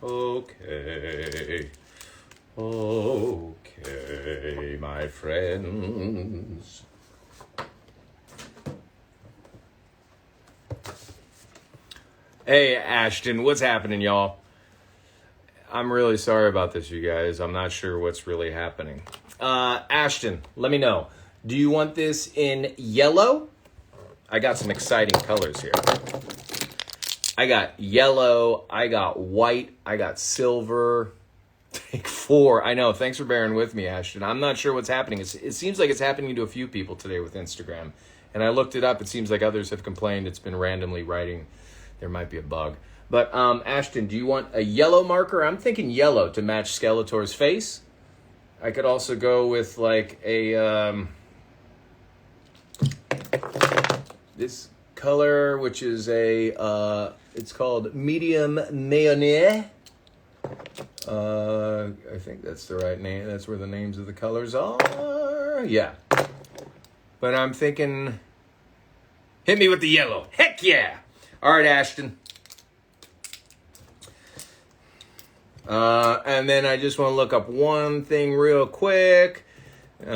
Okay. Okay, my friends. Hey, Ashton, what's happening, y'all? I'm really sorry about this, you guys. I'm not sure what's really happening. Ashton, let me know. Do you want this in yellow? I got some exciting colors here. I got yellow, I got white, I got silver. Take 4. I know. Thanks for bearing with me, Ashton. I'm not sure what's happening. It seems like it's happening to a few people today with Instagram. And I looked it up. It seems like others have complained it's been randomly writing. There might be a bug. But, Ashton, do you want a yellow marker? I'm thinking yellow to match Skeletor's face. I could also go with, like, a, this color, which is a, it's called medium mayonnaise. I think that's the right name. That's where the names of the colors are. Yeah. But I'm thinking, hit me with the yellow. Heck yeah. All right, Ashton. And then I just want to look up one thing real quick. Let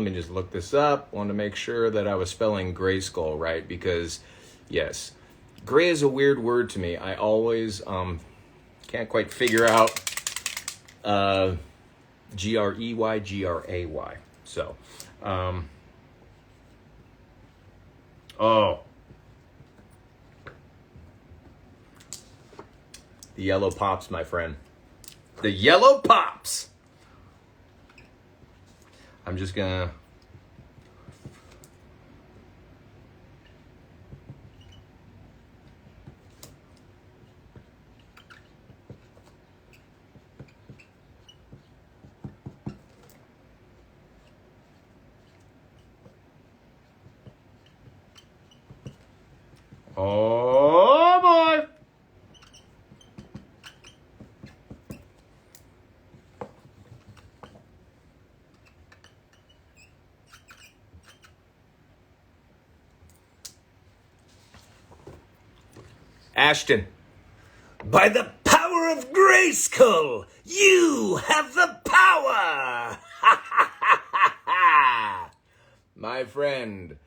me just look this up. Want to make sure that I was spelling Grayskull right, because yes, gray is a weird word to me. I always can't quite figure out Grey, Gray. So, the yellow pops, my friend. The yellow pops. I'm just gonna oh boy. Ashton, by the power of Grayskull, you have the power! My friend,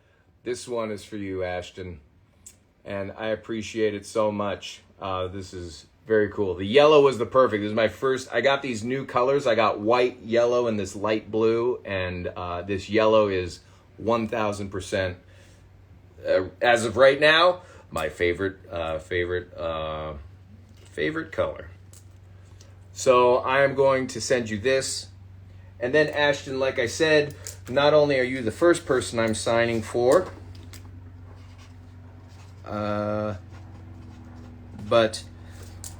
this one is for you, Ashton. And I appreciate it so much. This is very cool. The yellow was the perfect. This is my first. I got these new colors. I got white, yellow, and this light blue. And this yellow is 1,000%. As of right now, my favorite color. So I am going to send you this. And then, Ashton, like I said, not only are you the first person I'm signing for, but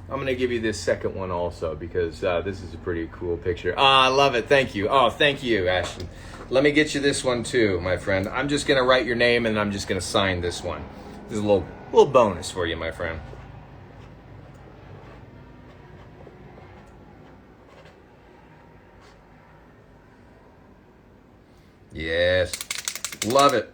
I'm going to give you this second one also, because this is a pretty cool picture. I love it. Thank you. Oh, thank you, Ashton. Let me get you this one too, my friend. I'm just going to write your name and I'm just going to sign this one. This is a little bonus for you, my friend. Yes. Love it.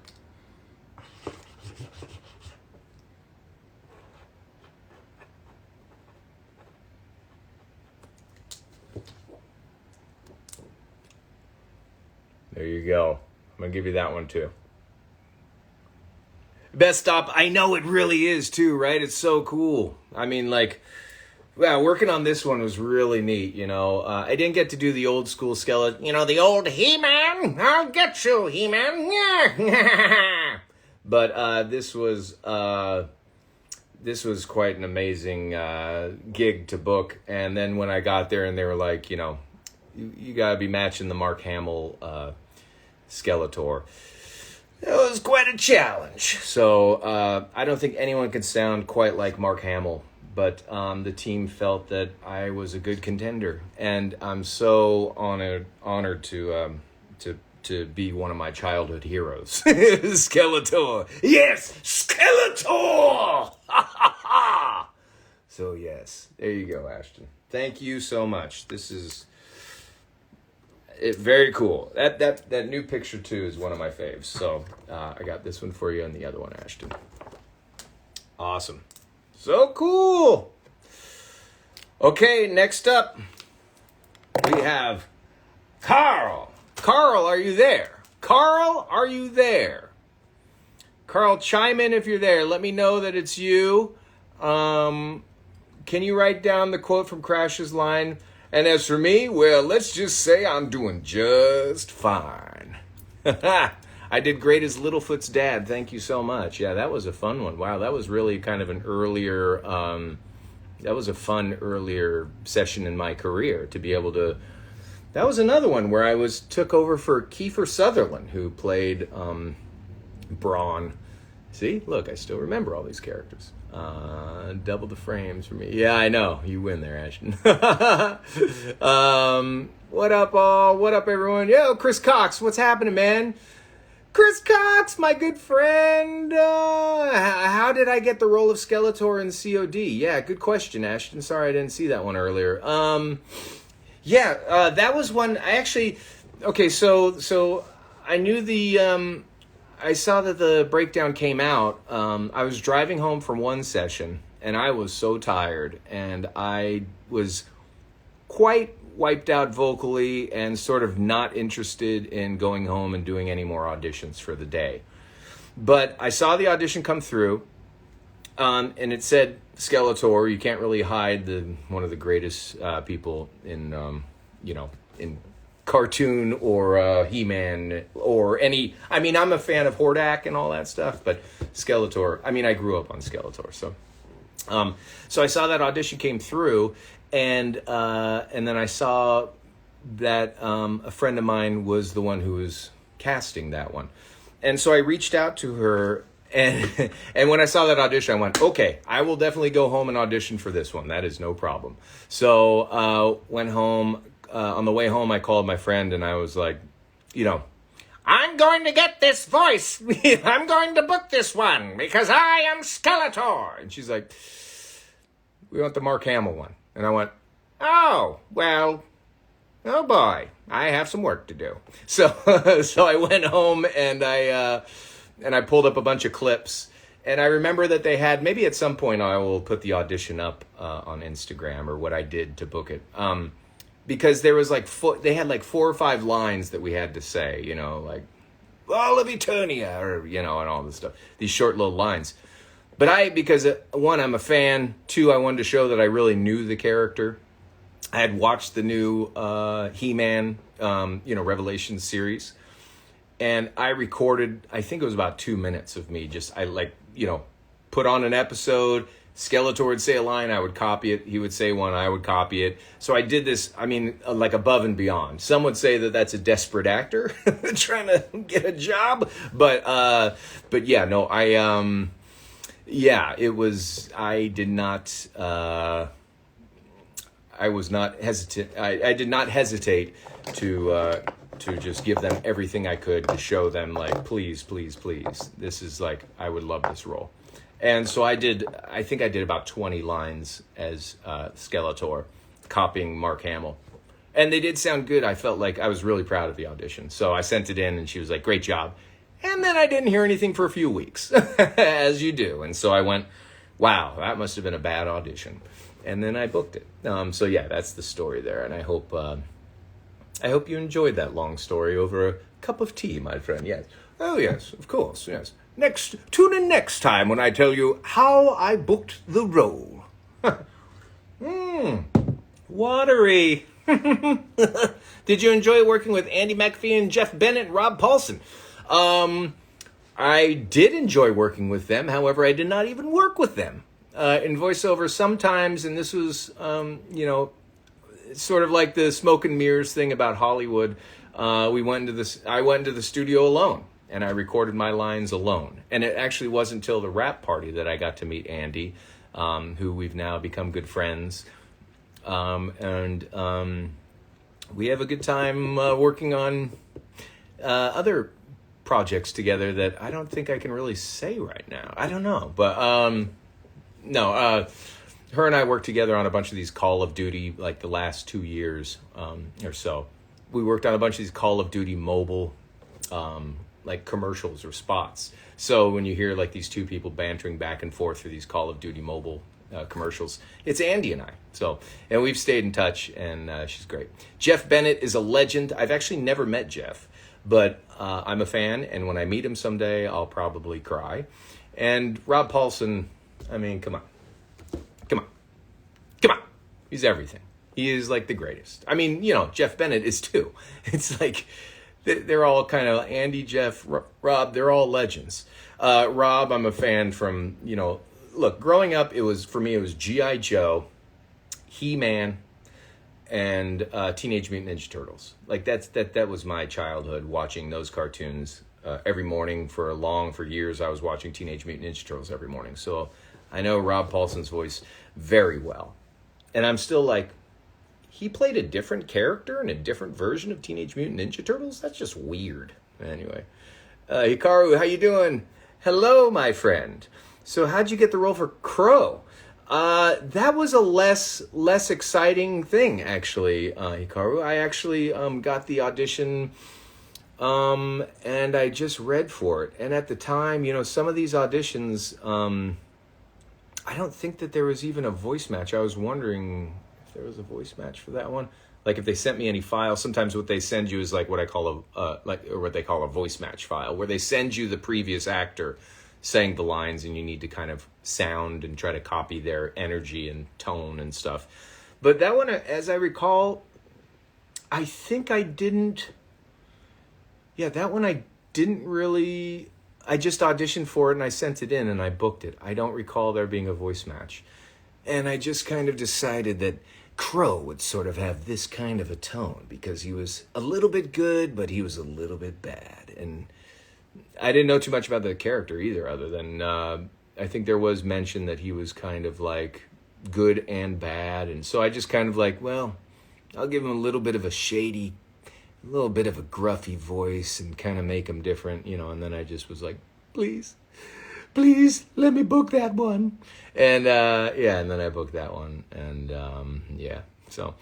There you go. I'm going to give you that one too. Best stop. I know it really is too, right? It's so cool. I mean, like, yeah, working on this one was really neat, you know. I didn't get to do the old school skeleton, you know, the old He-Man. I'll get you, He-Man. Yeah. But this was quite an amazing gig to book. And then when I got there and they were like, you know, you got to be matching the Mark Hamill Skeletor. It was quite a challenge. So I don't think anyone can sound quite like Mark Hamill, but the team felt that I was a good contender, and I'm so honored to be one of my childhood heroes, Skeletor. Yes, Skeletor. So yes, there you go, Ashton. Thank you so much. This is very cool. That new picture too is one of my faves. So I got this one for you and the other one, Ashton. Awesome. So cool. Okay, next up we have Carl. Carl, are you there? Carl, are you there? Carl, chime in if you're there. Let me know that it's you. Can you write down the quote from Crash's line? And as for me, well, let's just say I'm doing just fine. I did great as Littlefoot's dad. Thank you so much. Yeah, that was a fun one. Wow, that was really kind of an earlier, that was a fun earlier session in my career to be able to. That was another one where I took over for Kiefer Sutherland, who played Braun. See, look, I still remember all these characters. Double the frames for me. Yeah, I know. You win there, Ashton. What up, all? What up, everyone? Yo, Chris Cox, what's happening, man? Chris Cox, my good friend. How did I get the role of Skeletor in COD? Yeah, good question, Ashton. Sorry I didn't see that one earlier. That was one. I actually. Okay, so I knew the. I saw that the breakdown came out. I was driving home from one session, and I was so tired, and I was quite wiped out vocally and sort of not interested in going home and doing any more auditions for the day. But I saw the audition come through, and it said Skeletor. You can't really hide one of the greatest people in in cartoon or He-Man or any. I mean, I'm a fan of Hordak and all that stuff, but Skeletor. I mean, I grew up on Skeletor, so I saw that audition came through, and then I saw that a friend of mine was the one who was casting that one, and so I reached out to her. And when I saw that audition, I went, okay, I will definitely go home and audition for this one. That is no problem. So went home. On the way home, I called my friend and I was like, I'm going to get this voice. I'm going to book this one because I am Skeletor. And she's like, we want the Mark Hamill one. And I went, oh, well, oh boy, I have some work to do. So I went home and I pulled up a bunch of clips. And I remember that they had, maybe at some point I will put the audition up on Instagram or what I did to book it. Because there was they had 4 or 5 lines that we had to say, like, all of Eternia, or, and all this stuff. These short little lines. But because one, I'm a fan. 2, I wanted to show that I really knew the character. I had watched the new He-Man, Revelations series. And I recorded, I think it was about 2 minutes of me put on an episode. Skeletor would say a line, I would copy it. He would say one, I would copy it. So I did this, like above and beyond. Some would say that that's a desperate actor trying to get a job. But yeah, no, it was, I did not, I was not hesitant. I did not hesitate to just give them everything I could to show them, like, please, please, please. This is like, I would love this role. And so I think I did about 20 lines as Skeletor, copying Mark Hamill. And they did sound good. I felt like I was really proud of the audition. So I sent it in and she was like, great job. And then I didn't hear anything for a few weeks, as you do. And so I went, wow, that must have been a bad audition. And then I booked it. So yeah, that's the story there. And I hope you enjoyed that long story over a cup of tea, my friend. Yes. Oh, yes, of course, yes. Tune in next time when I tell you how I booked the role. Watery. Did you enjoy working with Andy McPhee and Jeff Bennett and Rob Paulson? I did enjoy working with them. However, I did not even work with them in voiceover sometimes. And this was, sort of like the smoke and mirrors thing about Hollywood. I went into the studio alone. And I recorded my lines alone. And it actually wasn't until the rap party that I got to meet Andy, who we've now become good friends. And we have a good time working on other projects together that I don't think I can really say right now. I don't know. But her and I worked together on a bunch of these Call of Duty, like the last 2 years or so. we worked on a bunch of these Call of Duty mobile like commercials or spots. So when you hear like these two people bantering back and forth through these Call of Duty mobile commercials, it's Andy and I. So, and we've stayed in touch, and she's great. Jeff Bennett is a legend. I've actually never met Jeff, but I'm a fan, and when I meet him someday, I'll probably cry. And Rob Paulson, I mean, come on. He's everything. He is like the greatest. I mean, you know, Jeff Bennett is too. It's like they're all kind of Andy, Jeff, Rob. They're all legends. Rob, I'm a fan from, you know, look, growing up, for me, it was G.I. Joe, He-Man, and Teenage Mutant Ninja Turtles. Like that was my childhood, watching those cartoons every morning for years. I was watching Teenage Mutant Ninja Turtles every morning. So I know Rob Paulson's voice very well. And I'm still like, he played a different character in a different version of Teenage Mutant Ninja Turtles? That's just weird. Anyway. Hikaru, how you doing? Hello, my friend. So how'd you get the role for Crow? That was a less exciting thing, actually, Hikaru. I actually got the audition, and I just read for it. And at the time, you know, some of these auditions, I don't think that there was even a voice match. I was wondering if there was a voice match for that one. Like if they sent me any files, sometimes what they send you is like what I call what they call a voice match file, where they send you the previous actor saying the lines, and you need to kind of sound and try to copy their energy and tone and stuff. But that one, as I recall, I think I didn't. Yeah, that one I didn't really. I just auditioned for it and I sent it in and I booked it. I don't recall there being a voice match. And I just kind of decided that Crow would sort of have this kind of a tone because he was a little bit good, but he was a little bit bad. And I didn't know too much about the character either, other than I think there was mention that he was kind of like good and bad. And so I just kind of like, well, I'll give him a little bit of a shady, a little bit of a gruffy voice and kind of make him different, you know. And then I just was like, please let me book that one. And and then I booked that one. And so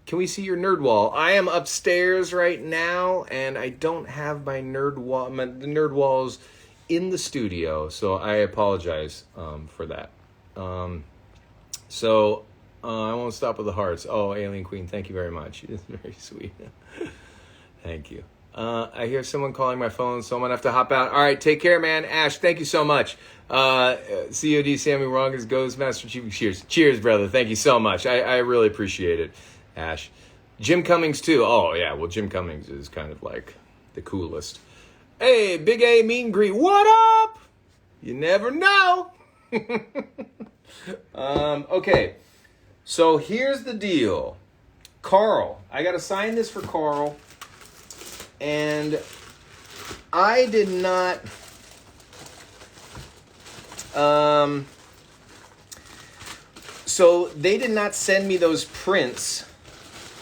can we see your nerd wall? I am upstairs right now, and I don't have my nerd wall. The nerd wall's in the studio, so I apologize for that. I won't stop with the hearts. Oh, Alien Queen, thank you very much. It's very sweet. Thank you. I hear someone calling my phone, so I'm going to have to hop out. All right, take care, man. Ash, thank you so much. COD Sammy Wrongas goes Master Chief. Cheers. Cheers, brother. Thank you so much. I really appreciate it, Ash. Jim Cummings, too. Oh, yeah, well, Jim Cummings is kind of like the coolest. Hey, Big A Meet and Greet. What up? You never know. Okay. So here's the deal. Carl, I got to sign this for Carl. And I did not... So they did not send me those prints.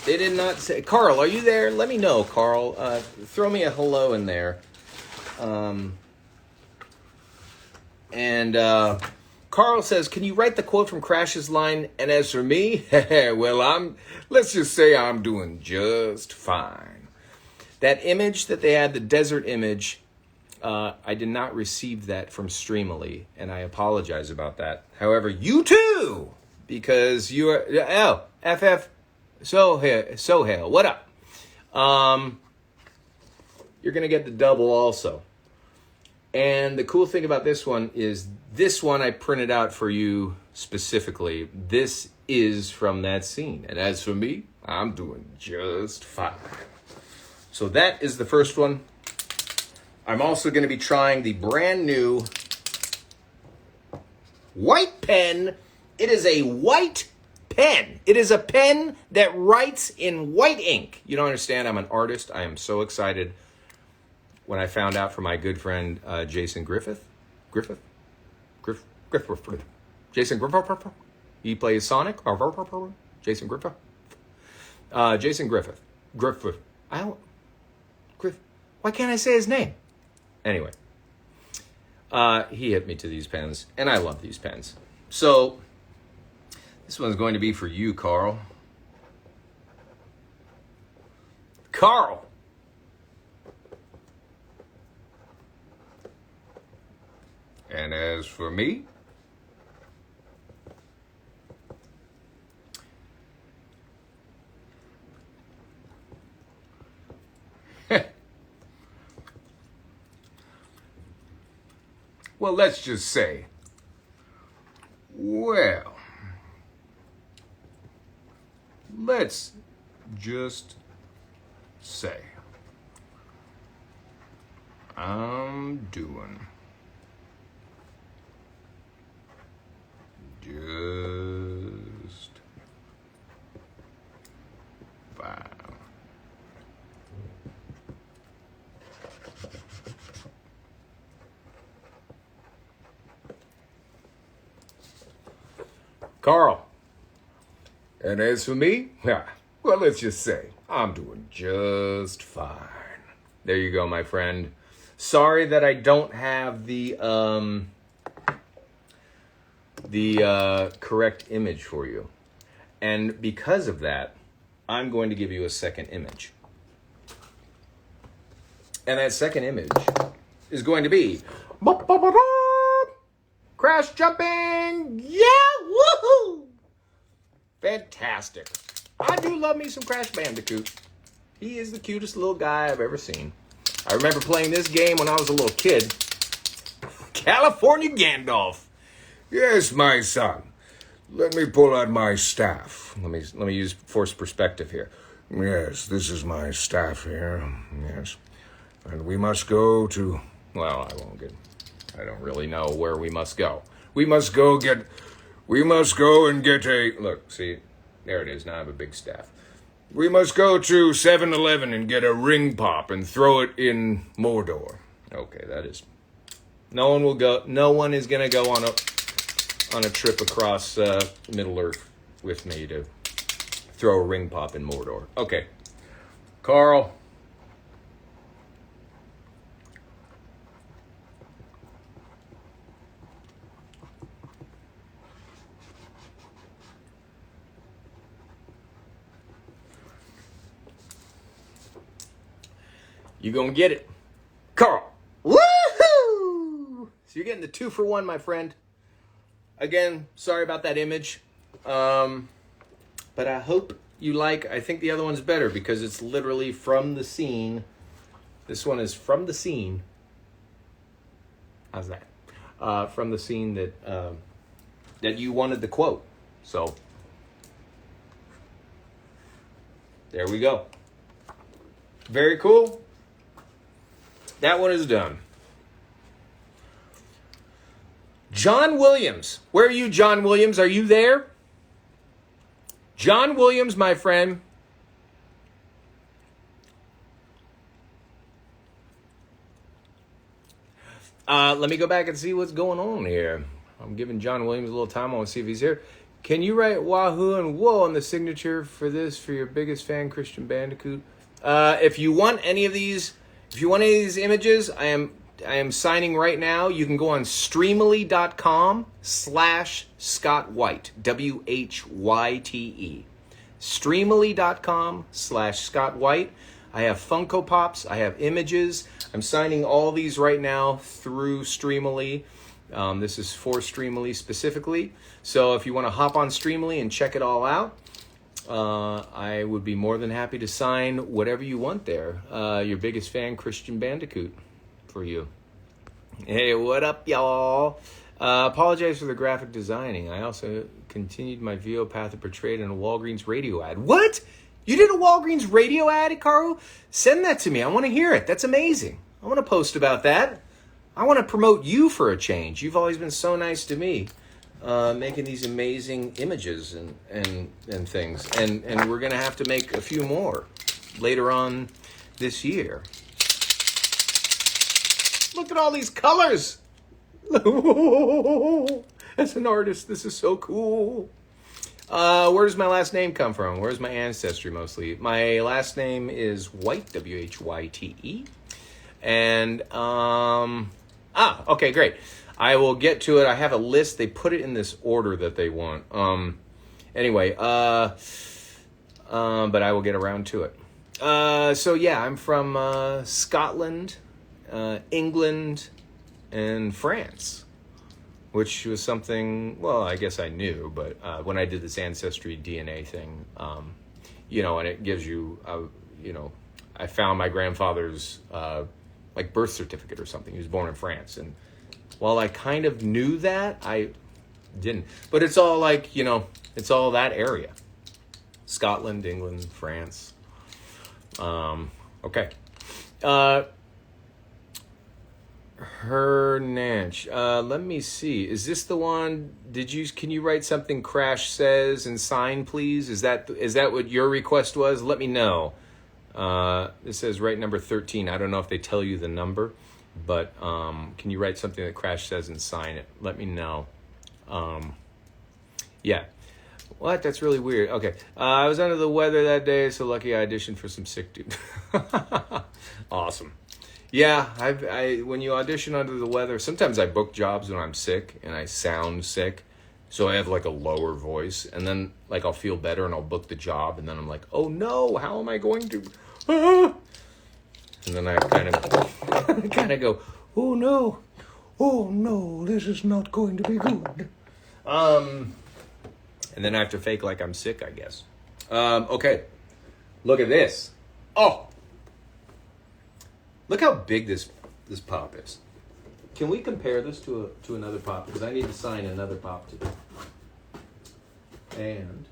They did not say... Carl, are you there? Let me know, Carl. Throw me a hello in there. Carl says, can you write the quote from Crash's line? And as for me, well, let's just say I'm doing just fine. That image that they had, the desert image, I did not receive that from Streamily, and I apologize about that. However, you too, because you are, FF, Sohail, what up? You're going to get the double also. And the cool thing about this one is this one I printed out for you specifically. This is from that scene. And as for me, I'm doing just fine. So that is the first one. I'm also going to be trying the brand new Whyte pen. It is a Whyte pen. It is a pen that writes in white ink. You don't understand. I'm an artist. I am so excited. When I found out from my good friend Jason Griffith, Jason Griffith, he plays Sonic. Jason Griffith. Why can't I say his name? Anyway, he hit me to these pens, and I love these pens. So this one's going to be for you, Carl. Carl. And as for me, well, let's just say, let's just say I'm doing just fine. Carl. And as for me, well, let's just say I'm doing just fine. There you go, my friend. Sorry that I don't have the correct image for you. And because of that, I'm going to give you a second image. And that second image is going to be crash jumping. Yeah, woohoo! Fantastic. I do love me some Crash Bandicoot. He is the cutest little guy I've ever seen. I remember playing this game when I was a little kid. California Gandalf. Yes, my son. Let me pull out my staff. Let me use forced perspective here. Yes, this is my staff here. Yes. And we must go to... Well, I don't really know where we must go. We must go and get a... Look, see, there it is. Now I have a big staff. We must go to 7-Eleven and get a ring pop and throw it in Mordor. Okay, that is... No one is going to go on a trip across Middle Earth with me to throw a ring pop in Mordor. Okay. Carl. You gonna get it. Carl. Woohoo! So you're getting the 2-for-1, my friend. Again, sorry about that image. But I hope you like... I think the other one's better because it's literally from the scene. This one is from the scene. How's that? From the scene that you wanted the quote. So, there we go. Very cool. That one is done. John Williams. Where are you, John Williams? Are you there? John Williams, my friend. Let me go back and see what's going on here. I'm giving John Williams a little time. I want to see if he's here. Can you write Wahoo and Whoa on the signature for your biggest fan, Christian Bandicoot? If you want any of these images, I am signing right now. You can go on streamily.com/Scott Whyte. Whyte. Streamily.com/Scott Whyte. I have Funko Pops. I have images. I'm signing all these right now through Streamily. This is for Streamily specifically. So if you want to hop on Streamily and check it all out, I would be more than happy to sign whatever you want there. Your biggest fan, Christian Bandicoot, for you. Hey, what up, y'all? Apologize for the graphic designing. I also continued my VO path portrayed in a Walgreens radio ad. What? You did a Walgreens radio ad, Hikaru? Send that to me. I want to hear it. That's amazing. I want to post about that. I want to promote you for a change. You've always been so nice to me. Making these amazing images and things. And we're going to have to make a few more later on this year. Look at all these colors. As an artist, this is so cool. Where does my last name come from? Where's my ancestry mostly? My last name is Whyte, Whyte. And, okay, great. I will get to it. I have a list. They put it in this order that they want. Anyway, but I will get around to it. So yeah, I'm from Scotland, England, and France, which was something, well, I guess I knew, but when I did this Ancestry DNA thing, and it gives you, I found my grandfather's like birth certificate or something. He was born in France, and while I kind of knew that, I didn't. But it's all like, it's all that area. Scotland, England, France. Okay. Her Nanch. Let me see. Is this the one? Can you write something Crash says and sign, please? Is that what your request was? Let me know. This says write number 13. I don't know if they tell you the number, but can you write something that Crash says and sign it? Let me know. Yeah. What? That's really weird. Okay. I was under the weather that day, so lucky I auditioned for some sick dude. Awesome. Yeah, when you audition under the weather, sometimes I book jobs when I'm sick and I sound sick, so I have like a lower voice, and then like I'll feel better and I'll book the job, and then I'm like, oh no, how am I going to? Ah! And then I kind of go, oh no, this is not going to be good. And then I have to fake like I'm sick, I guess. Okay, look at this. Oh. Look how big this pop is. Can we compare this to another pop? Because I need to sign another pop today. And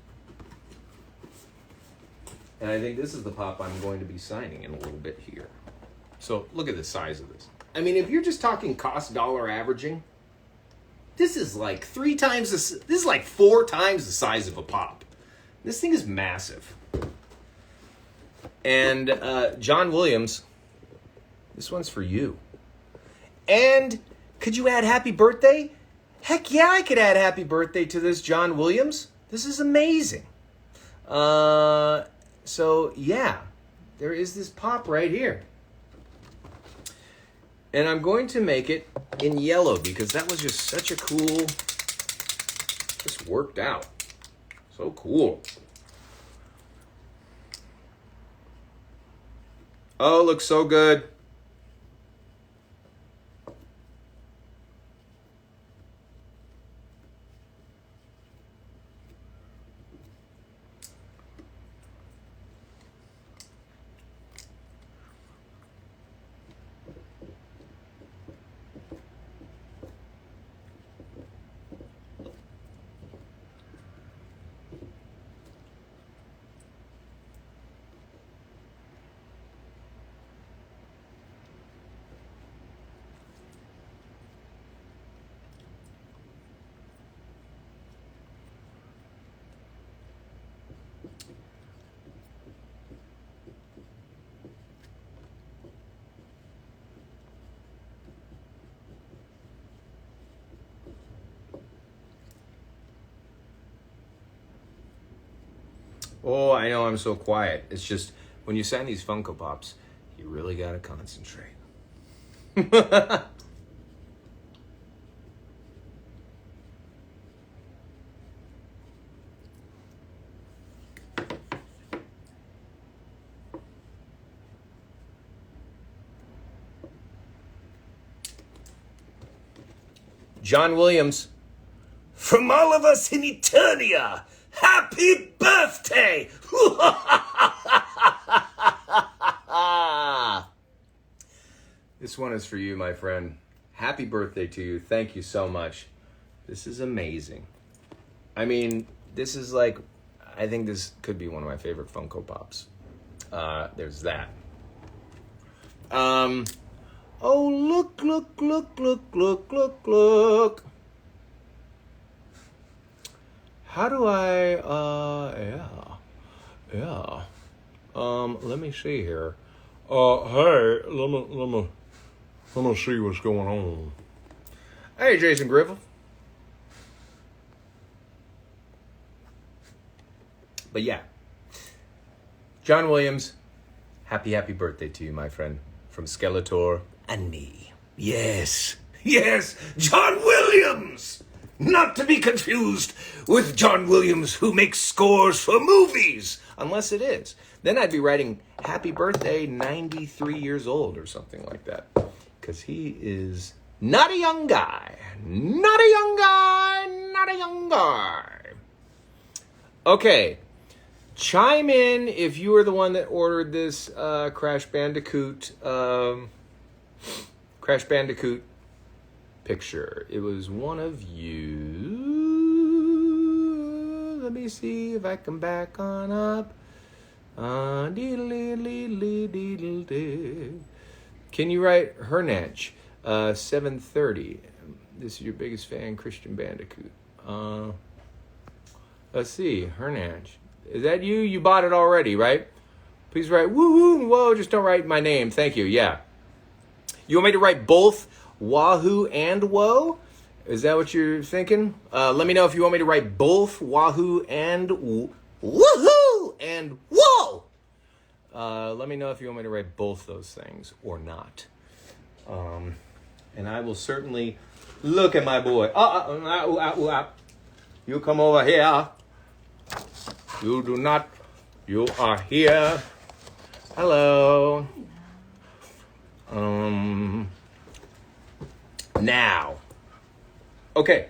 I think this is the pop I'm going to be signing in a little bit here. So look at the size of this. I mean, if you're just talking cost dollar averaging, this is like 3 times this. This is like 4 times the size of a pop. This thing is massive. And John Williams. This one's for you. And could you add happy birthday? Heck yeah, I could add happy birthday to this, John Williams. This is amazing. So yeah, there is this pop right here. And I'm going to make it in yellow because that was just such a cool, just worked out. So cool. Oh, looks so good. Oh, I know I'm so quiet. It's just, when you sign these Funko Pops, you really gotta concentrate. John Williams, from all of us in Eternia, happy birthday! This one is for you, my friend. Happy birthday to you. Thank you so much. This is amazing. I mean, this is like, I think this could be one of my favorite Funko Pops. There's that. Oh, look. How do I, yeah. Let me see here. Hey, let me see what's going on. Hey, Jason Griffith. But yeah. John Williams, happy birthday to you, my friend. From Skeletor and me. Yes, John Williams! Not to be confused with John Williams, who makes scores for movies. Unless it is. Then I'd be writing happy birthday 93 years old or something like that. Because he is not a young guy. Not a young guy. Not a young guy. Okay. Chime in if you were the one that ordered this Crash Bandicoot picture. It was one of you. Let me see if I can back on up. Can you write Hernach? 7:30. This is your biggest fan, Christian Bandicoot. Let's see, Hernach. Is that you? You bought it already, right? Please write woohoo and whoa. Just don't write my name. Thank you. Yeah. You want me to write both wahoo and whoa? Is that what you're thinking? Let me know if you want me to write both wahoo and woohoo and whoa. Let me know if you want me to write both those things or not. And I will certainly look at my boy. You come over here. You do not. You are here. Hello. Now. Okay.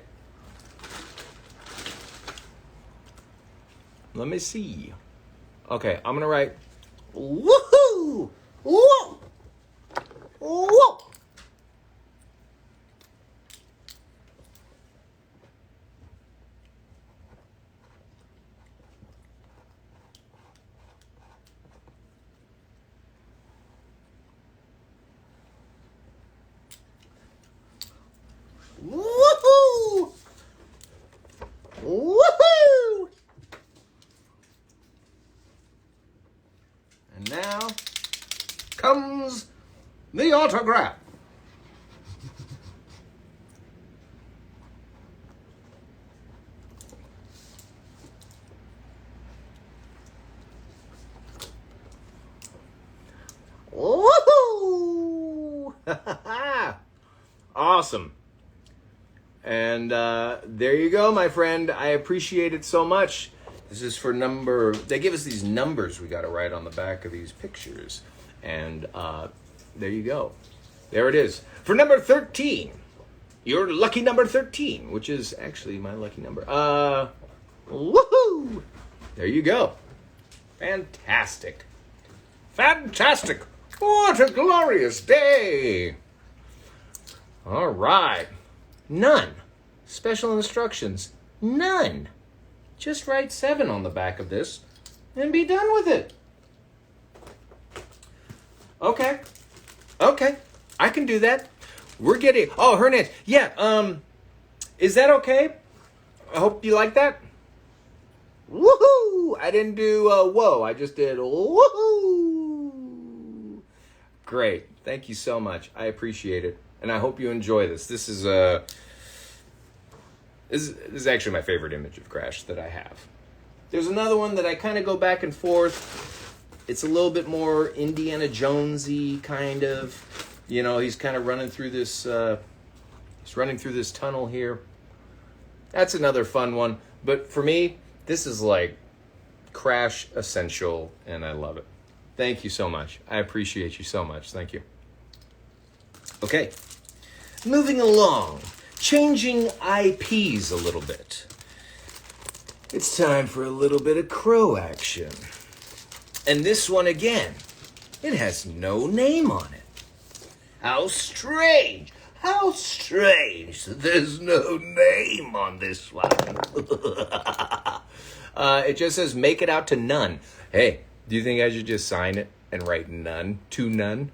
Let me see. Okay, I'm gonna write woohoo! Whoa! Whoa! Woohoo! Woohoo! And now comes the autograph. Woohoo! Awesome. And there you go, my friend. I appreciate it so much. This is for number... They give us these numbers we got to write on the back of these pictures. And there you go. There it is. For number 13. Your lucky number 13, which is actually my lucky number. Woohoo! There you go. Fantastic. Fantastic. What a glorious day. All right. None. Special instructions. None. Just write 7 on the back of this and be done with it. Okay. Okay. I can do that. We're getting... Oh, Hernach. Yeah, is that okay? I hope you like that. Woohoo! I didn't do whoa. I just did woohoo. Great. Thank you so much. I appreciate it. And I hope you enjoy this. This is actually my favorite image of Crash that I have. There's another one that I kind of go back and forth. It's a little bit more Indiana Jonesy kind of. You know, he's kind of running through this. He's running through this tunnel here. That's another fun one. But for me, this is like Crash essential, and I love it. Thank you so much. I appreciate you so much. Thank you. Okay. Moving along, changing IPs a little bit. It's time for a little bit of crow action. And this one again, it has no name on it. How strange! How strange that there's no name on this one. It just says, make it out to none. Hey, do you think I should just sign it and write none to none?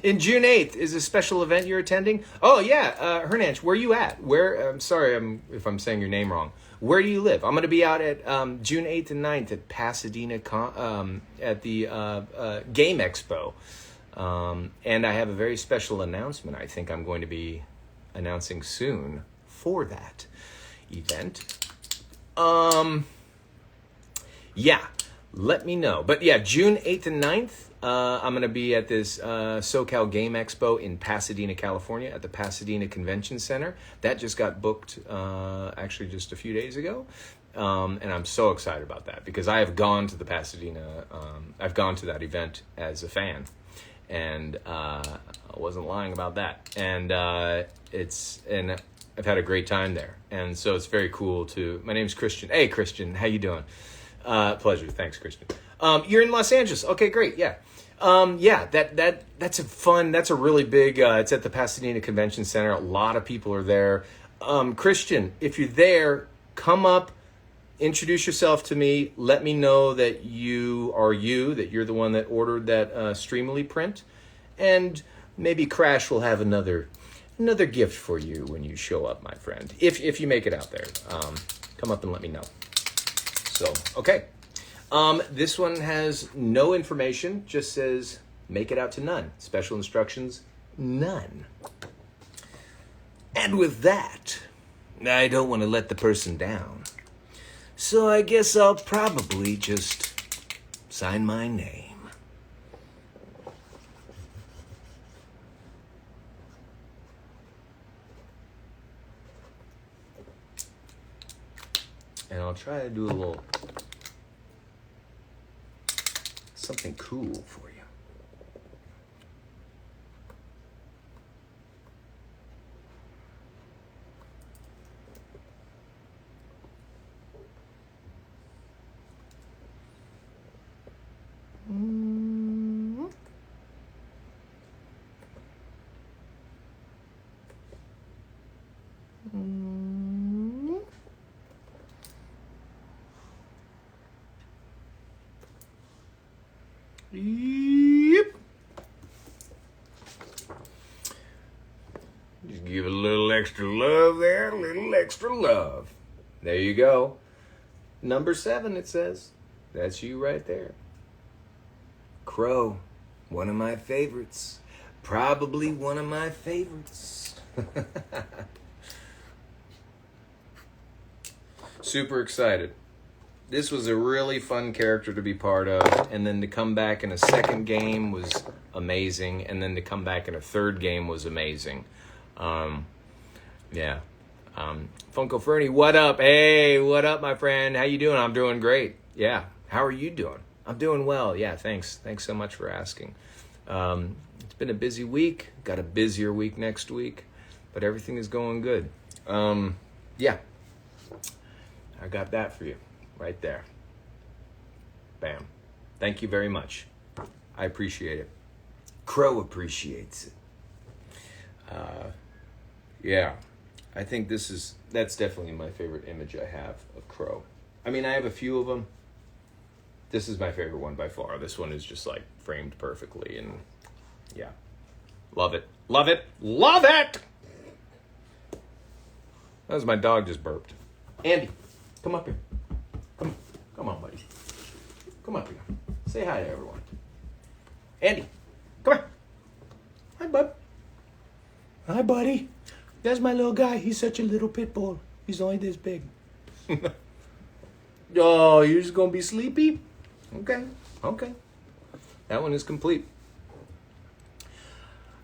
In June 8th is a special event you're attending. Oh yeah, Hernach, where are you at? I'm sorry if I'm saying your name wrong. Where do you live? I'm going to be out at June 8th and 9th at Pasadena at the Game Expo. And I have a very special announcement I think I'm going to be announcing soon for that event. Yeah, let me know. But yeah, June 8th and 9th, I'm going to be at this SoCal Game Expo in Pasadena, California, at the Pasadena Convention Center. That just got booked actually just a few days ago. And I'm so excited about that because I have gone to the Pasadena, I've gone to that event as a fan. And I wasn't lying about that. And I've had a great time there. And so it's very cool to, my name's Christian. Hey, Christian, how you doing? Pleasure. Thanks, Christian. You're in Los Angeles. Okay, great. Yeah. That's a really big, it's at the Pasadena Convention Center. A lot of people are there. Christian, if you're there, come up, introduce yourself to me. Let me know that that you're the one that ordered that Streamily print. And maybe Crash will have another gift for you when you show up, my friend. If you make it out there, come up and let me know. So, okay. This one has no information, just says make it out to none. Special instructions, none. And with that, I don't want to let the person down. So I guess I'll probably just sign my name. And I'll try to do a little something cool for you. Yep. Just give it a little extra love there, a little extra love. There you go. Number 7, it says. That's you right there. Crow, one of my favorites. Probably one of my favorites. Super excited. This was a really fun character to be part of, and then to come back in a second game was amazing, and then to come back in a third game was amazing. Funko Fernie, what up? Hey, what up, my friend? How you doing? I'm doing great. Yeah. How are you doing? I'm doing well. Yeah, thanks. Thanks so much for asking. It's been a busy week. Got a busier week next week, but everything is going good. Yeah. I got that for you. Right there. Bam. Thank you very much. I appreciate it. Crow appreciates it. Yeah. I think that's definitely my favorite image I have of Crow. I mean, I have a few of them. This is my favorite one by far. This one is just like framed perfectly, and yeah. Love it. Love it. Love it! That was my dog just burped. Andy, come up here. Come on, buddy. Come up here. Say hi to everyone. Andy, come here. Hi, bud. Hi, buddy. That's my little guy. He's such a little pit bull. He's only this big. Oh, you're just going to be sleepy? Okay. That one is complete.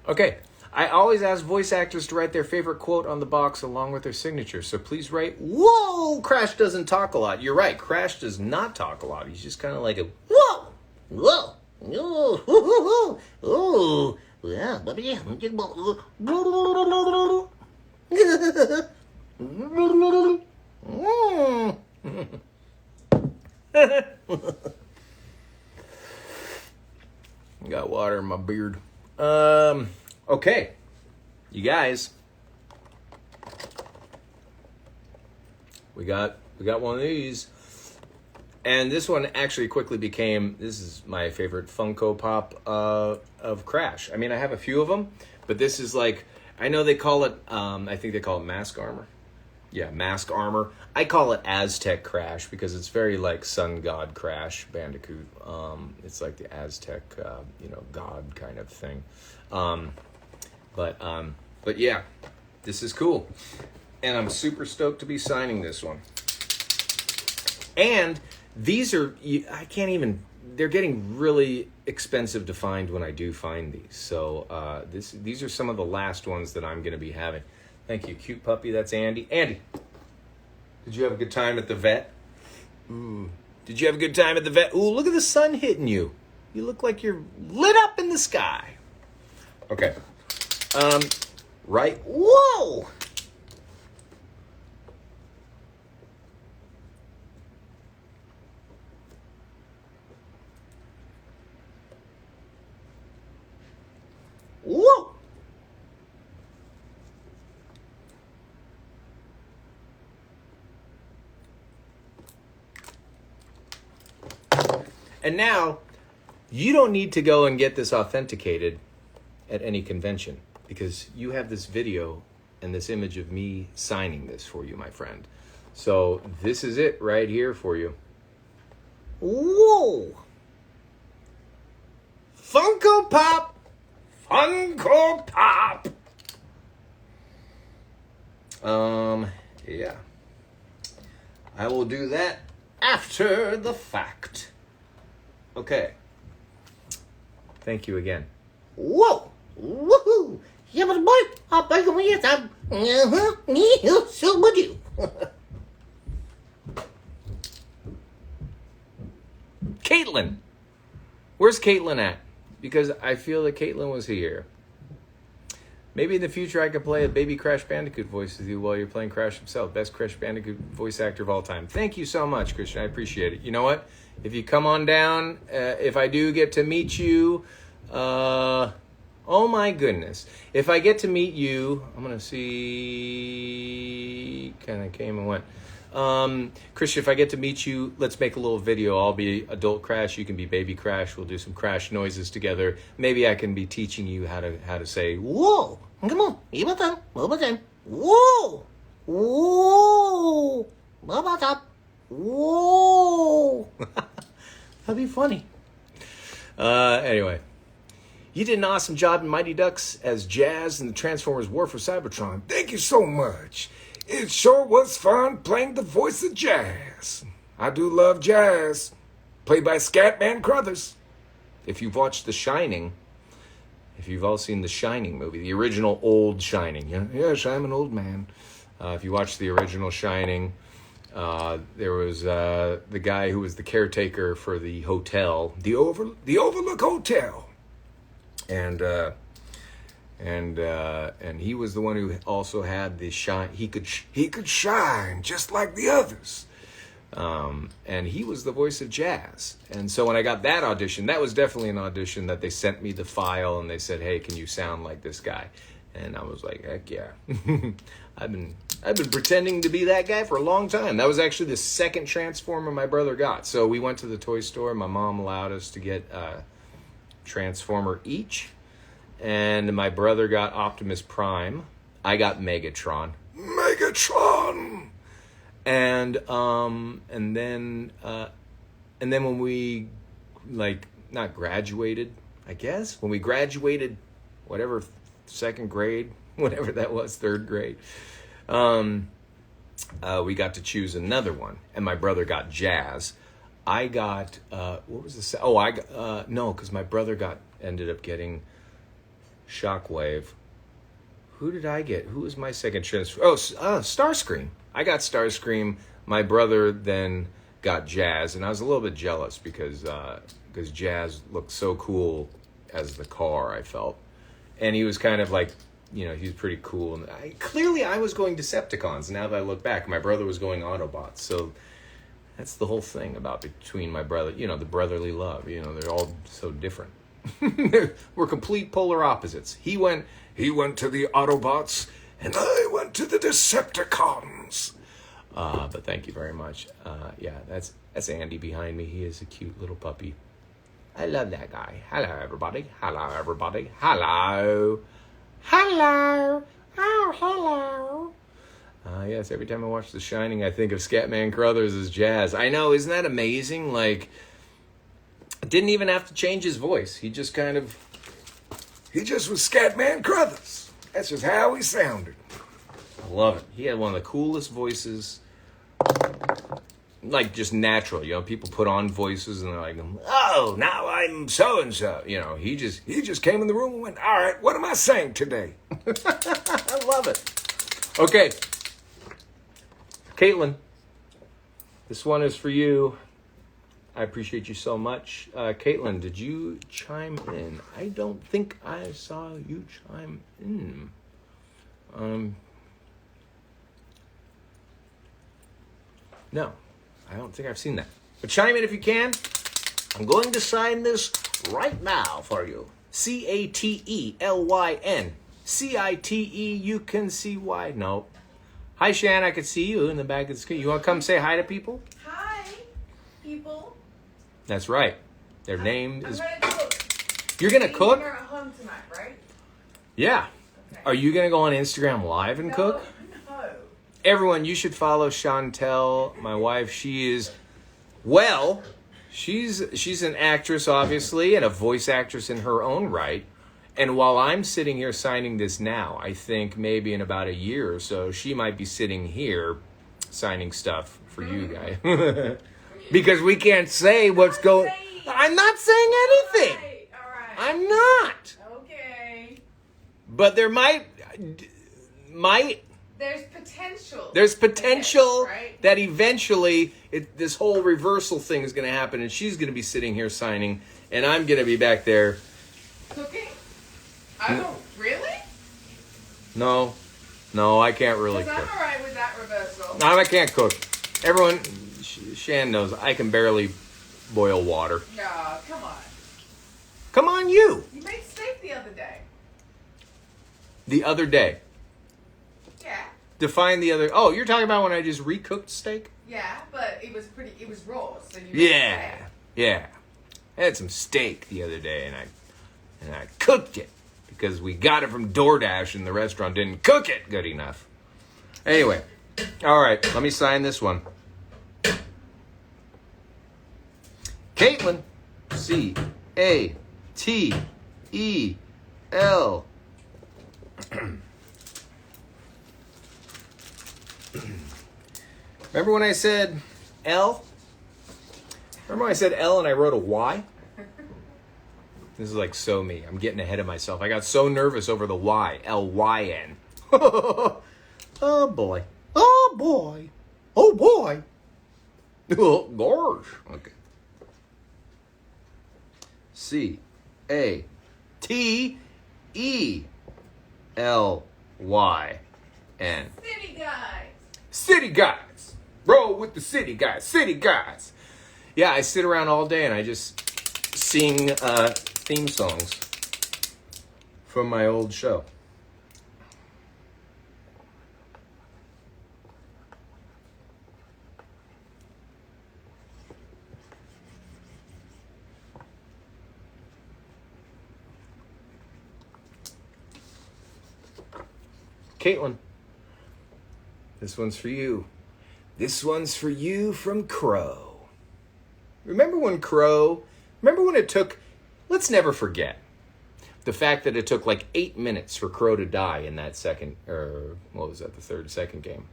Okay. I always ask voice actors to write their favorite quote on the box along with their signature. So please write, whoa, Crash doesn't talk a lot. You're right. Crash does not talk a lot. He's just kind of like a, whoa, whoa, oh, oh, yeah, baby. Got water in my beard. Okay, you guys, we got one of these, and this one actually quickly became, this is my favorite Funko Pop of Crash. I mean, I have a few of them, but this is like, I know they call it, I think they call it mask armor. Yeah, mask armor. I call it Aztec Crash because it's very like sun god Crash Bandicoot. It's like the Aztec, god kind of thing. But yeah, this is cool. And I'm super stoked to be signing this one. And these are, I can't even they're getting really expensive to find when I do find these. So these are some of the last ones that I'm going to be having. Thank you, cute puppy. That's Andy. Andy, did you have a good time at the vet? Ooh. Did you have a good time at the vet? Ooh, look at the sun hitting you. You look like you're lit up in the sky. Okay. Right. Whoa! Whoa! And now, you don't need to go and get this authenticated at any convention because you have this video and this image of me signing this for you, my friend. So this is it right here for you. Whoa! Funko Pop! Funko Pop! Yeah. I will do that after the fact. Okay. Thank you again. Whoa! Woohoo! Yeah, but boy, I'll make him yes, I'm so would you. Caitlin! Where's Caitlin at? Because I feel that Caitlin was here. Maybe in the future I could play a baby Crash Bandicoot voice with you while you're playing Crash himself. Best Crash Bandicoot voice actor of all time. Thank you so much, Christian. I appreciate it. You know what? If you come on down, if I do get to meet you, oh my goodness. If I get to meet you, I'm going to see, kind of came and went. Christian, if I get to meet you, let's make a little video. I'll be adult Crash, you can be baby Crash. We'll do some Crash noises together. Maybe I can be teaching you how to say, whoa, come on, whoa, whoa, whoa. That'd be funny. Anyway. You did an awesome job in Mighty Ducks as Jazz in the Transformers War for Cybertron. Thank you so much. It sure was fun playing the voice of Jazz. I do love Jazz. Played by Scatman Crothers. If you've watched The Shining, if you've all seen The Shining movie, the original old Shining. Yes, I'm an old man. If you watch the original Shining, there was the guy who was the caretaker for the hotel. The Overlook Hotel. And he was the one who also had the shine. He could shine just like the others. And he was the voice of Jazz. And so when I got that audition, that was definitely an audition that they sent me the file and they said, "Hey, can you sound like this guy?" And I was like, "Heck yeah!" I've been pretending to be that guy for a long time. That was actually the second Transformer my brother got. So we went to the toy store. My mom allowed us to get Transformer each, and my brother got Optimus Prime. I got Megatron. And then when we not graduated, I guess when we graduated, whatever, second grade, whatever that was, third grade, we got to choose another one, and my brother got Jazz. I got, what was the, I got, no, because my brother ended up getting Shockwave. Who did I get? Who was my second transfer? Starscream. I got Starscream. My brother then got Jazz, and I was a little bit jealous because Jazz looked so cool as the car, I felt. And he was kind of like, he was pretty cool. And clearly I was going Decepticons. Now that I look back, my brother was going Autobots. So that's the whole thing about between my brother, the brotherly love. They're all so different. We're complete polar opposites. He went to the Autobots, and I went to the Decepticons. But thank you very much. Yeah, that's Andy behind me. He is a cute little puppy. I love that guy. Hello, everybody. Hello, everybody. Hello. Hello. Oh, hello. Yes, every time I watch The Shining, I think of Scatman Crothers as Jazz. I know, isn't that amazing? Didn't even have to change his voice. He just was Scatman Crothers. That's just how he sounded. I love it. He had one of the coolest voices. like just natural. You know, people put on voices and they're like, oh, now I'm so and so. You know, he just came in the room and went, all right, what am I saying today? I love it. Okay, Caitlin, this one is for you. I appreciate you so much. Caitlin, did you chime in? I don't think I saw you chime in. No, I don't think I've seen that. But chime in if you can. I'm going to sign this right now for you. Catelyn. CITE, you can see why. No. Hi, Shan, I can see you in the back of the screen. You want to come say hi to people? Hi, people. That's right. Their name is... I'm gonna cook. You're going to cook? Dinner at home tonight, right? Yeah. Okay. Are you going to go on Instagram Live and cook? No. Everyone, you should follow Chantel, my wife. She is, well, she's an actress, obviously, and a voice actress in her own right. And while I'm sitting here signing this now, I think maybe in about a year or so, she might be sitting here signing stuff for you guys. Because we can't say what's going... I'm not saying anything. All right. I'm not. Okay. But there might... There's potential. There's potential right? that eventually this whole reversal thing is going to happen, and she's going to be sitting here signing, and I'm going to be back there. Cooking? I don't... Really? No, I can't really Because cook. I'm alright with that reversal. No, I can't cook. Everyone, Shan knows, I can barely boil water. No, come on. Come on, you. You made steak the other day. The other day. Yeah. Define the other... Oh, you're talking about when I just recooked steak? Yeah, but it was raw, so you Yeah. I had some steak the other day, and I cooked it because we got it from DoorDash and the restaurant didn't cook it good enough. Anyway, all right, let me sign this one. Caitlin, C-A-T-E-L. Remember when I said L? Remember when I said L and I wrote a Y? This is like so me. I'm getting ahead of myself. I got so nervous over the Y. L-Y-N. Oh, boy. Oh, boy. Oh, boy. Oh, gosh. Okay. C-A-T-E-L-Y-N. City guys. City guys. Roll with the city guys. City guys. Yeah, I sit around all day and I just sing theme songs from my old show. Caitlin, this one's for you. This one's for you from Crow. Remember when it took, let's never forget, the fact that it took like 8 minutes for Crow to die in that second, or what was that, the second game?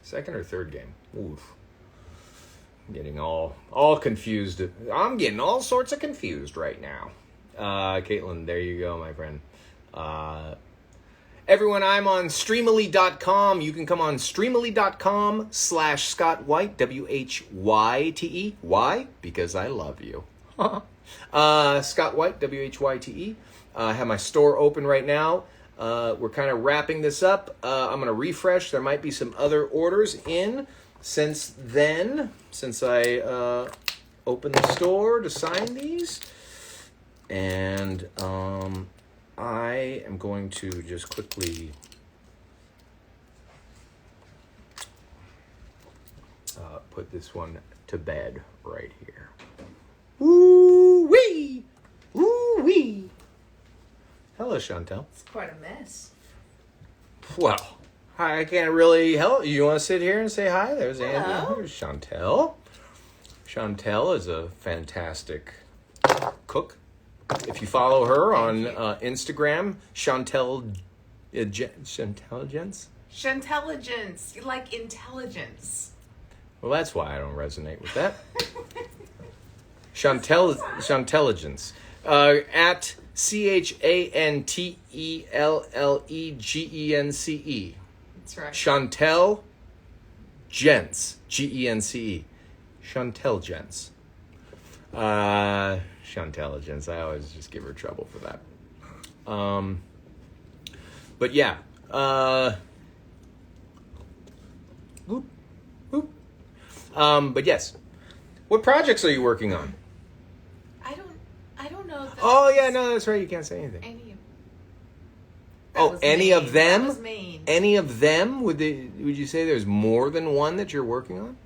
Second or third game? Oof. I'm getting all confused. I'm getting all sorts of confused right now. Caitlin, there you go, my friend. Everyone, I'm on Streamily.com. You can come on Streamily.com/Scott Whyte, W-H-Y-T-E. Why? Because I love you. Scott Whyte, W-H-Y-T-E. I have my store open right now. We're kind of wrapping this up. I'm going to refresh. There might be some other orders in since I opened the store to sign these. And I am going to just quickly put this one to bed right here. Woo-wee! Woo-wee! Hello, Chantel. It's quite a mess. Well, I can't really help. You want to sit here and say hi? There's Andy. Hello. There's Chantel. Chantel is a fantastic cook. If you follow her on Instagram, Chantelligence. Shantelligence. You like intelligence. Well, that's why I don't resonate with that. Shantelligence. At CHANTELLEGENCE. That's right. Chantel Gents. GENCE. Chantel Gents. Shantelligence. I always just give her trouble for that. But yeah. Whoop, whoop. But yes. What projects are you working on? I don't know. If Oh yeah, no, that's right. You can't say anything. Any of them? That was mean. Any of them? Would you say there's more than one that you're working on?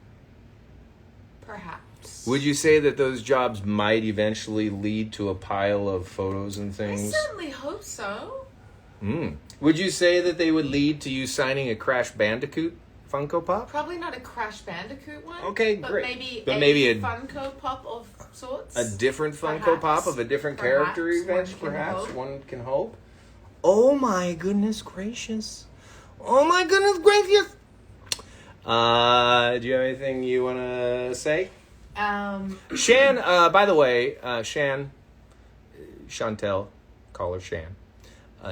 Perhaps. Would you say that those jobs might eventually lead to a pile of photos and I things? certainly hope so. Would you say that they would lead to you signing a Crash Bandicoot Funko Pop? Probably not a Crash Bandicoot one. Okay, but great. Maybe a Funko Pop of sorts. A different Funko Perhaps. Pop of a different Perhaps. character event, One can perhaps? hope. One can hope. Oh my goodness gracious. Oh my goodness gracious. Do you have anything you want to say? Shan, by the way, Chantel, call her Shan.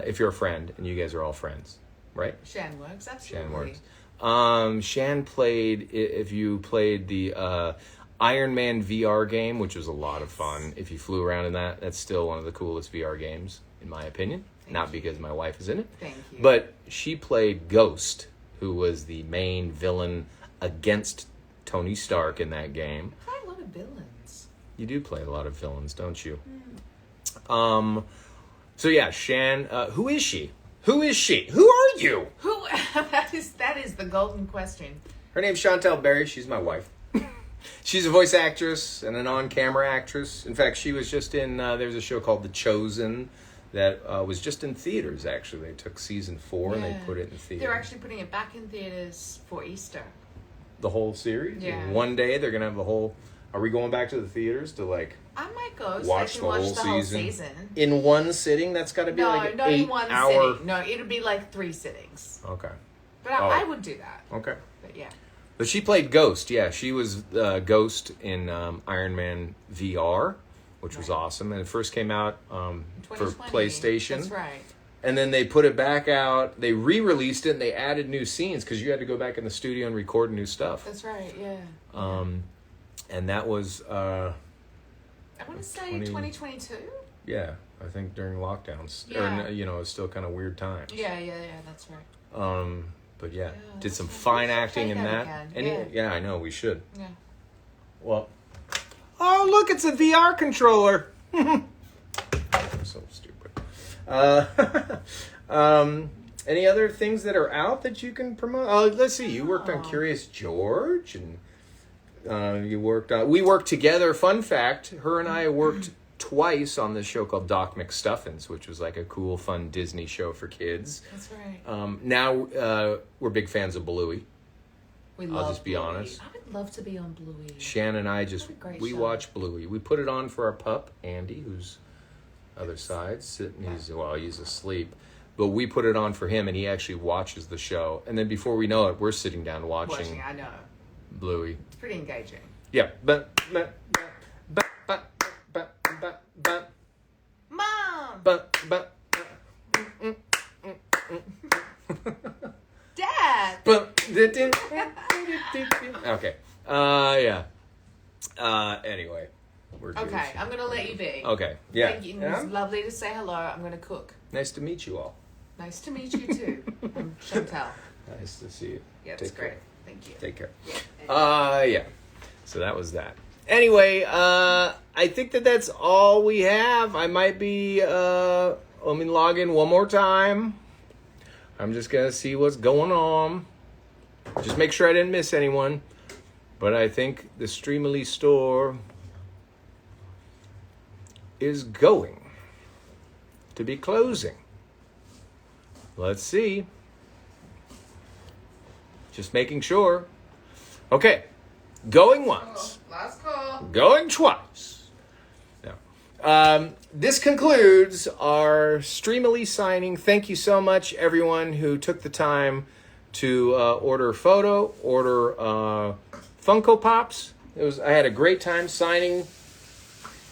If you're a friend, and you guys are all friends, right? Shan works, absolutely. Shan works. Shan played, if you played the Iron Man VR game, which was a lot of fun. If you flew around in that, that's still one of the coolest VR games, in my opinion. Not because my wife is in it. Thank you. But she played Ghost, who was the main villain against Tony Stark in that game. I play a lot of villains. You do play a lot of villains, don't you? So yeah, Shan, who is she? Who is she? Who are you? Who? that is the golden question. Her name's Chantel Berry. She's my wife. She's a voice actress and an on-camera actress. In fact, she was just in, there's a show called The Chosen that was just in theaters, actually. They took season 4 and they put it in theaters. They're actually putting it back in theaters for Easter. The whole series? Yeah. One day they're going to have the whole... Are we going back to the theaters to, like... I might go so watch I can the watch whole the whole season? season. In one sitting? That's got to be like an not in 8 one hour... sitting. No, it'll be like 3 sittings. Okay. But I would do that. Okay. But yeah. But she played Ghost. Yeah, she was Ghost in Iron Man VR, which was awesome. And it first came out for 2020. PlayStation. That's right. And then they put it back out. They re-released it and they added new scenes because you had to go back in the studio and record new stuff. That's right, yeah. And that was... I want to say 2022? Yeah, I think during lockdowns. Yeah. Or, it's still kind of weird times. Yeah, that's right. But yeah, did that's some right. fine We should acting play in that that. again. Yeah. I know, we should. Yeah. Well, oh, look, it's a VR controller. So stupid. Any other things that are out that you can promote? Let's see. You worked on Curious George, and you worked on... We worked together. Fun fact, her and I worked twice on this show called Doc McStuffins, which was like a cool, fun Disney show for kids. That's right. Now we're big fans of Bluey. I'll just be honest. I would love to be on Bluey. Shan and I we show. watch Bluey. We put it on for our pup, Andy, who's other side, sitting. He's asleep. But we put it on for him, and he actually watches the show. And then before we know it, we're sitting down watching I know. Bluey. It's pretty engaging. Yeah. Mom! Dad! Okay. Yeah. Anyway. Okay, I'm going to let you be. Okay. Yeah. Thank you. It was lovely to say hello. I'm going to cook. Nice to meet you all. Nice to meet you too. I'm Chantel. Nice to see you. Yeah, it's Take great. care. Thank you. Take care. Yeah. Yeah. So that was that. Anyway, I think that's all we have. I might be, let me log in one more time. I'm just going to see what's going on. Just make sure I didn't miss anyone. But I think the Streamily store is going to be closing. Let's see. Just making sure. Okay. Going once. Last call. Going twice. Now, this concludes our Streamily signing. Thank you so much, everyone who took the time to order a photo, order Funko Pops. I had a great time signing.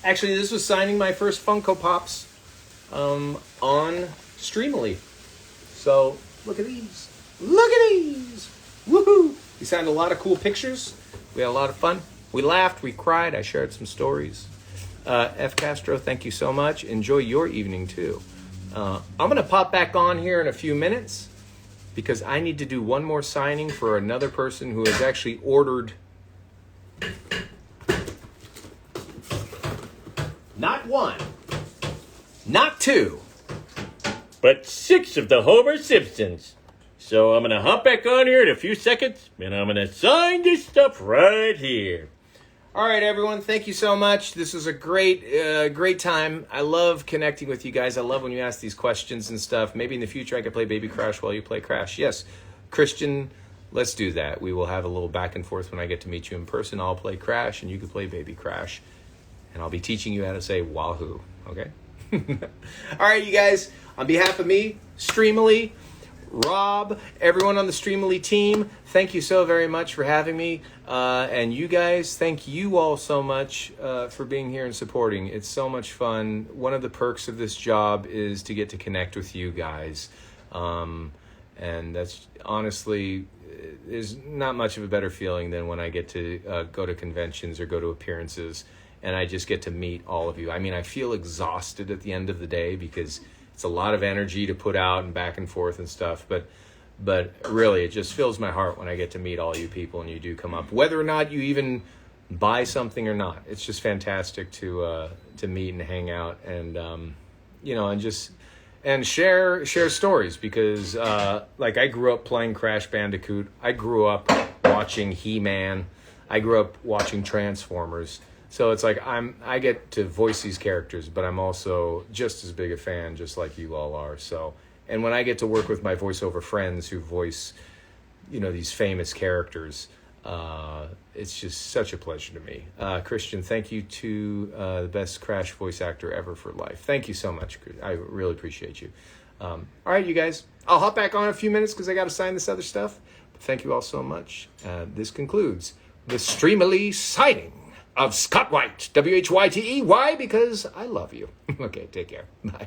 Actually, this was signing my first Funko Pops on Streamily. So look at these. Look at these. Woohoo! We signed a lot of cool pictures. We had a lot of fun. We laughed. We cried. I shared some stories. F. Castro, thank you so much. Enjoy your evening, too. I'm going to pop back on here in a few minutes because I need to do one more signing for another person who has actually ordered not one, not two, but 6 of the Homer Simpsons. So I'm going to hop back on here in a few seconds, and I'm going to sign this stuff right here. All right, everyone. Thank you so much. This was a great time. I love connecting with you guys. I love when you ask these questions and stuff. Maybe in the future I could play Baby Crash while you play Crash. Yes, Christian, let's do that. We will have a little back and forth when I get to meet you in person. I'll play Crash and you can play Baby Crash. And I'll be teaching you how to say Wahoo. Okay? All right, you guys. On behalf of me, Streamily, Rob, everyone on the Streamily team, thank you so very much for having me. And you guys, thank you all so much for being here and supporting. It's so much fun. One of the perks of this job is to get to connect with you guys. And that's honestly, there's not much of a better feeling than when I get to go to conventions or go to appearances and I just get to meet all of you. I mean, I feel exhausted at the end of the day because it's a lot of energy to put out and back and forth and stuff, but really, it just fills my heart when I get to meet all you people and you do come up, whether or not you even buy something or not. It's just fantastic to meet and hang out and and share stories because like I grew up playing Crash Bandicoot. I grew up watching He-Man. I grew up watching Transformers. So it's like I get to voice these characters, but I'm also just as big a fan, just like you all are. So, and when I get to work with my voiceover friends who voice, these famous characters, it's just such a pleasure to me. Christian, thank you to the best Crash voice actor ever for life. Thank you so much. I really appreciate you. All right, you guys, I'll hop back on in a few minutes because I got to sign this other stuff. But thank you all so much. This concludes the Streamily signing of Scott Whyte, Whyte. Why? Because I love you. Okay, take care. Bye.